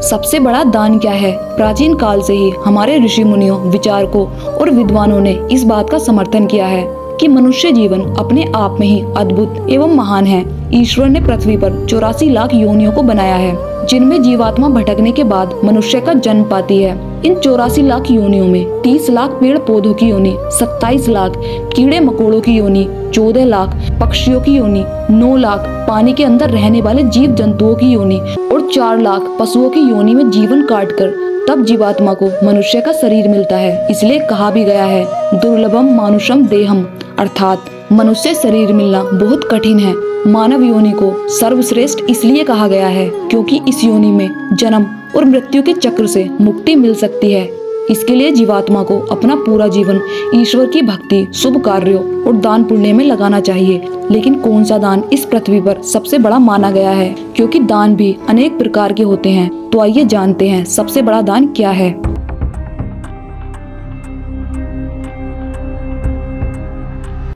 सबसे बड़ा दान क्या है? प्राचीन काल से ही हमारे ऋषि मुनियों, विचारकों और विद्वानों ने इस बात का समर्थन किया है कि मनुष्य जीवन अपने आप में ही अद्भुत एवं महान है। ईश्वर ने पृथ्वी पर 84 लाख योनियों को बनाया है, जिनमें जीवात्मा भटकने के बाद मनुष्य का जन्म पाती है। इन 84 लाख योनियों में 30 लाख पेड़ पौधों की योनि, 27 लाख कीड़े मकोड़ों की योनि, 14 लाख पक्षियों की योनि, 9 लाख पानी के अंदर रहने वाले जीव जंतुओं की योनि और 4 लाख पशुओं की योनि में जीवन काटकर तब जीवात्मा को मनुष्य का शरीर मिलता है। इसलिए कहा भी गया है, दुर्लभम मानुषम देहम, अर्थात मनुष्य शरीर मिलना बहुत कठिन है। मानव योनि को सर्वश्रेष्ठ इसलिए कहा गया है क्योंकि इस योनि में जन्म और मृत्यु के चक्र से मुक्ति मिल सकती है। इसके लिए जीवात्मा को अपना पूरा जीवन ईश्वर की भक्ति, शुभ कार्यों और दान पुण्य में लगाना चाहिए। लेकिन कौन सा दान इस पृथ्वी पर सबसे बड़ा माना गया है? क्योंकि दान भी अनेक प्रकार के होते हैं, तो आइए जानते हैं सबसे बड़ा दान क्या है।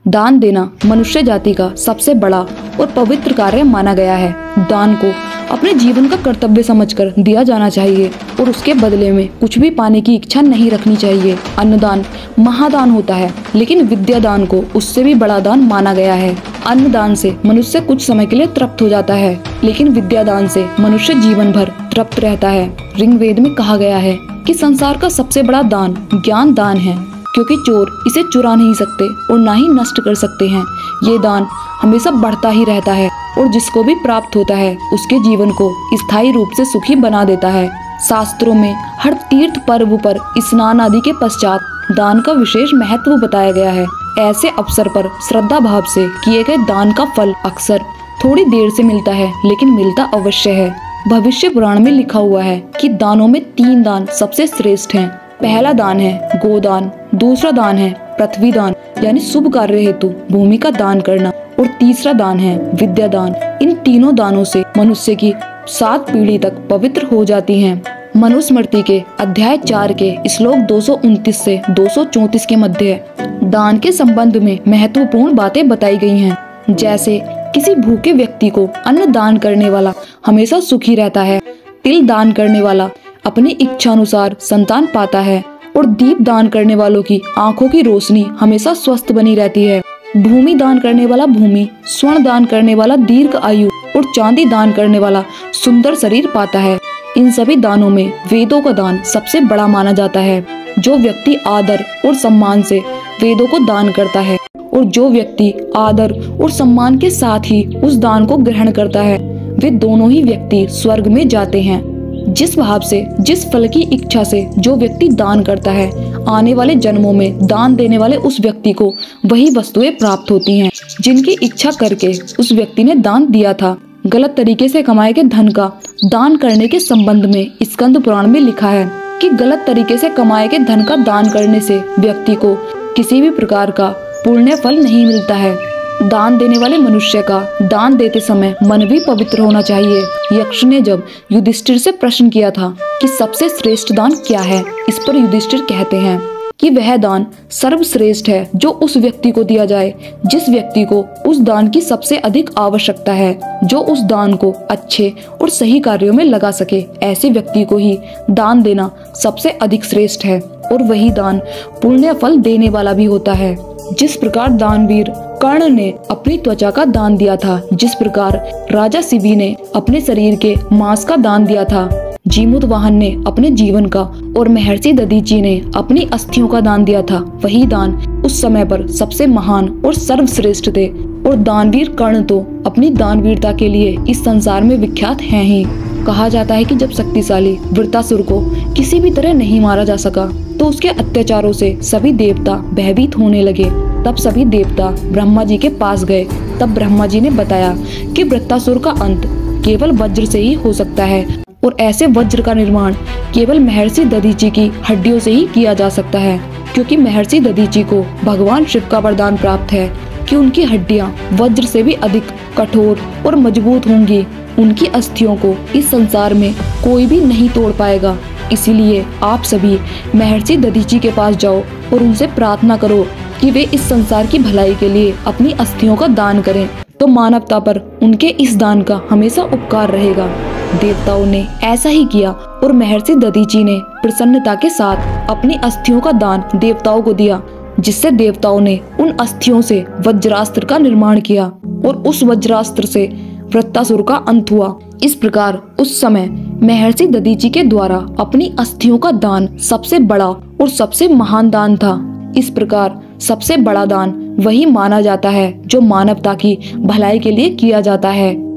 दान देना मनुष्य जाति का सबसे बड़ा और पवित्र कार्य माना गया है। दान को अपने जीवन का कर्तव्य समझकर दिया जाना चाहिए और उसके बदले में कुछ भी पाने की इच्छा नहीं रखनी चाहिए। अन्नदान महादान होता है, लेकिन विद्यादान को उससे भी बड़ा दान माना गया है। अन्नदान से मनुष्य कुछ समय के लिए तृप्त हो जाता है, लेकिन विद्यादान से मनुष्य जीवन भर तृप्त रहता है। ऋग्वेद में कहा गया है कि संसार का सबसे बड़ा दान ज्ञान दान है, क्योंकि चोर इसे चुरा नहीं सकते और ना ही नष्ट कर सकते हैं। ये दान हमेशा बढ़ता ही रहता है और जिसको भी प्राप्त होता है उसके जीवन को स्थायी रूप से सुखी बना देता है। शास्त्रों में हर तीर्थ पर्व पर स्नान आदि के पश्चात दान का विशेष महत्व बताया गया है। ऐसे अवसर पर श्रद्धा भाव से किए गए दान का फल अक्सर थोड़ी देर से मिलता है, लेकिन मिलता अवश्य है। भविष्य पुराण में लिखा हुआ है कि दानों में 3 दान सबसे श्रेष्ठ हैं। पहला दान है गोदान, दूसरा दान है पृथ्वी दान यानी शुभ कार्य हेतु भूमि का दान करना, और तीसरा दान है विद्या दान। इन तीनों दानों से मनुष्य की 7 पीढ़ी तक पवित्र हो जाती हैं। मनुस्मृति के अध्याय 4 के श्लोक 229 से 234 के मध्य दान के संबंध में महत्वपूर्ण बातें बताई गई हैं। जैसे किसी भूखे व्यक्ति को अन्न दान करने वाला हमेशा सुखी रहता है, तिल दान करने वाला अपनी इच्छा अनुसार संतान पाता है, और दीप दान करने वालों की आंखों की रोशनी हमेशा स्वस्थ बनी रहती है। भूमि दान करने वाला भूमि, स्वर्ण दान करने वाला दीर्घ आयु और चांदी दान करने वाला सुंदर शरीर पाता है। इन सभी दानों में वेदों का दान सबसे बड़ा माना जाता है। जो व्यक्ति आदर और सम्मान से वेदों को दान करता है और जो व्यक्ति आदर और सम्मान के साथ ही उस दान को ग्रहण करता है, वे दोनों ही व्यक्ति स्वर्ग में जाते हैं। जिस भाव से, जिस फल की इच्छा से जो व्यक्ति दान करता है, आने वाले जन्मों में दान देने वाले उस व्यक्ति को वही वस्तुएं प्राप्त होती हैं जिनकी इच्छा करके उस व्यक्ति ने दान दिया था। गलत तरीके से कमाए गए धन का दान करने के संबंध में स्कंद पुराण में लिखा है कि गलत तरीके से कमाए गए धन का दान करने से व्यक्ति को किसी भी प्रकार का पुण्य फल नहीं मिलता है। दान देने वाले मनुष्य का दान देते समय मन भी पवित्र होना चाहिए। यक्ष ने जब युधिष्ठिर से प्रश्न किया था कि सबसे श्रेष्ठ दान क्या है, इस पर युधिष्ठिर कहते हैं कि वह दान सर्वश्रेष्ठ है जो उस व्यक्ति को दिया जाए जिस व्यक्ति को उस दान की सबसे अधिक आवश्यकता है, जो उस दान को अच्छे और सही कार्यों में लगा सके। ऐसे व्यक्ति को ही दान देना सबसे अधिक श्रेष्ठ है और वही दान पुण्य फल देने वाला भी होता है। जिस प्रकार दानवीर कर्ण ने अपनी त्वचा का दान दिया था, जिस प्रकार राजा शिवी ने अपने शरीर के मांस का दान दिया था, जीमूतवाहन ने अपने जीवन का और महर्षि दधीची ने अपनी अस्थियों का दान दिया था, वही दान उस समय पर सबसे महान और सर्वश्रेष्ठ थे। और दानवीर कर्ण तो अपनी दानवीरता के लिए इस संसार में विख्यात हैं ही। कहा जाता है कि जब शक्तिशाली वृत्तासुर को किसी भी तरह नहीं मारा जा सका तो उसके अत्याचारों से सभी देवता भयभीत होने लगे। तब सभी देवता ब्रह्मा जी के पास गए। तब ब्रह्मा जी ने बताया कि वृत्तासुर का अंत केवल वज्र से ही हो सकता है और ऐसे वज्र का निर्माण केवल महर्षि दधीची की हड्डियों से ही किया जा सकता है, क्योंकि महर्षि दधीची को भगवान शिव का वरदान प्राप्त है कि उनकी हड्डियां वज्र से भी अधिक कठोर और मजबूत होंगी। उनकी अस्थियों को इस संसार में कोई भी नहीं तोड़ पाएगा। इसीलिए आप सभी महर्षि दधीची के पास जाओ और उनसे प्रार्थना करो कि वे इस संसार की भलाई के लिए अपनी अस्थियों का दान करें, तो मानवता पर उनके इस दान का हमेशा उपकार रहेगा। देवताओं ने ऐसा ही किया और महर्षि दधीचि ने प्रसन्नता के साथ अपनी अस्थियों का दान देवताओं को दिया, जिससे देवताओं ने उन अस्थियों से वज्रास्त्र का निर्माण किया और उस वज्रास्त्र से वृत्तासुर का अंत हुआ। इस प्रकार उस समय महर्षि दधीचि के द्वारा अपनी अस्थियों का दान सबसे बड़ा और सबसे महान दान था। इस प्रकार सबसे बड़ा दान वही माना जाता है जो मानवता की भलाई के लिए किया जाता है।